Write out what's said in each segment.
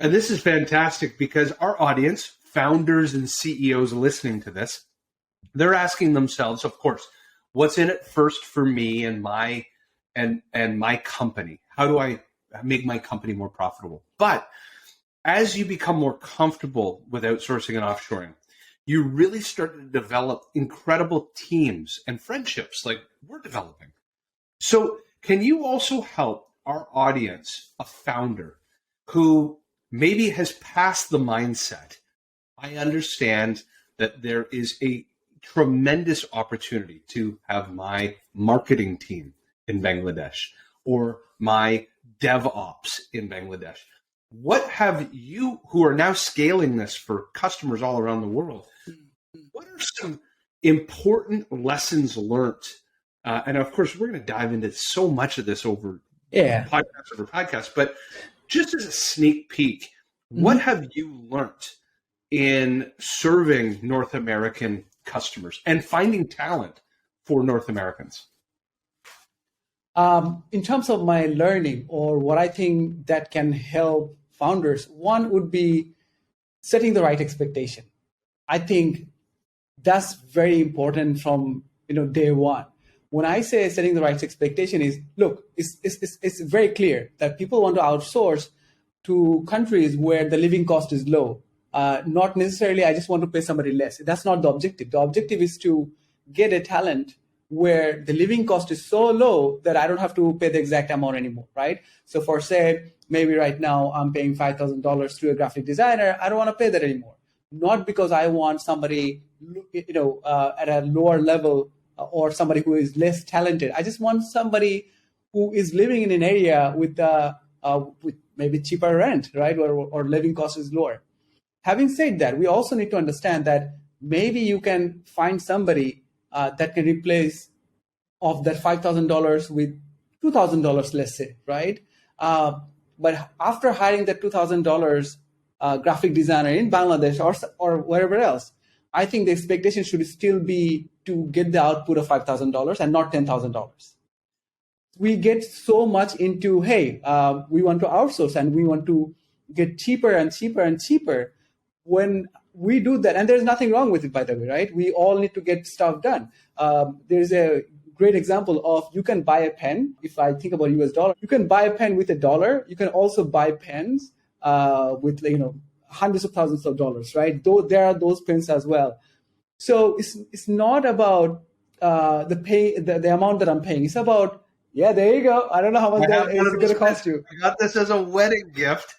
And this is fantastic because our audience, founders and CEOs listening to this, they're asking themselves, of course, what's in it first for me and my company? How do I make my company more profitable? But as you become more comfortable with outsourcing and offshoring, you really start to develop incredible teams and friendships like we're developing. So can you also help our audience, a founder who maybe has passed the mindset, I understand that there is a tremendous opportunity to have my marketing team in Bangladesh or my DevOps in Bangladesh. What have you, who are now scaling this for customers all around the world, what are some important lessons learned? And of course, we're going to dive into so much of this over podcast, but just as a sneak peek, what have you learned in serving North American customers and finding talent for North Americans? In terms of my learning or what I think that can help founders, one would be setting the right expectation. I think that's very important from day one. When I say setting the right expectation is, look, it's very clear that people want to outsource to countries where the living cost is low. Not necessarily, I just want to pay somebody less. That's not the objective. The objective is to get a talent where the living cost is so low that I don't have to pay the exact amount anymore, right? So for say, maybe right now I'm paying $5,000 to a graphic designer. I don't want to pay that anymore. Not because I want somebody, at a lower level or somebody who is less talented. I just want somebody who is living in an area with maybe cheaper rent, right? Or living cost is lower. Having said that, we also need to understand that maybe you can find somebody that can replace of that $5,000 with $2,000, let's say, right? But after hiring that $2,000 graphic designer in Bangladesh or wherever else, I think the expectation should still be to get the output of $5,000 and not $10,000. We get so much into, hey, we want to outsource and we want to get cheaper and cheaper and cheaper. When we do that, and there's nothing wrong with it, by the way, right? We all need to get stuff done. There's a great example of you can buy a pen. If I think about US dollar, you can buy a pen with $1. You can also buy pens with hundreds of thousands of dollars, right? Though there are those pens as well. So it's not about the amount that I'm paying. It's about, yeah, there you go. I don't know how much that is going to cost you. I got this as a wedding gift.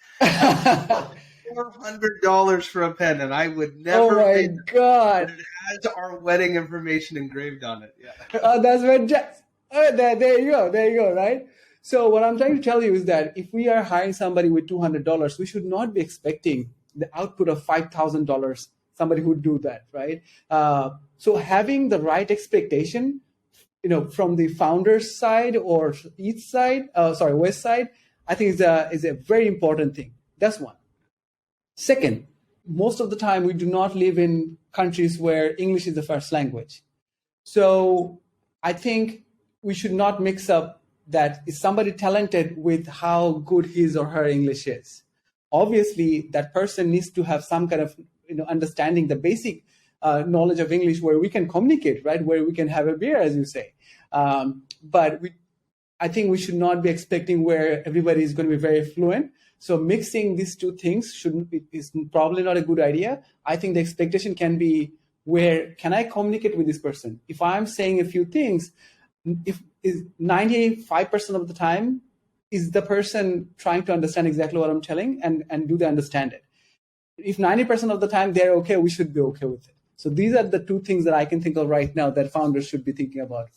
$400 for a pen, and I would never. Oh my God! It has our wedding information engraved on it. Yeah. That's fantastic. There you go. Right. So what I'm trying to tell you is that if we are hiring somebody with $200, we should not be expecting the output of $5,000. Somebody who would do that, right? So having the right expectation, from the founder's side or west side, I think is a very important thing. That's one. Second, most of the time we do not live in countries where English is the first language. So I think we should not mix up that is somebody talented with how good his or her English is. Obviously, that person needs to have some kind of understanding, the basic knowledge of English where we can communicate, right? Where we can have a beer, as you say. But I think we should not be expecting where everybody is going to be very fluent. So mixing these two things is probably not a good idea. I think the expectation can be, where can I communicate with this person? If I'm saying a few things, if is 95% of the time, is the person trying to understand exactly what I'm telling and do they understand it? If 90% of the time they're okay, we should be okay with it. So these are the two things that I can think of right now that founders should be thinking about.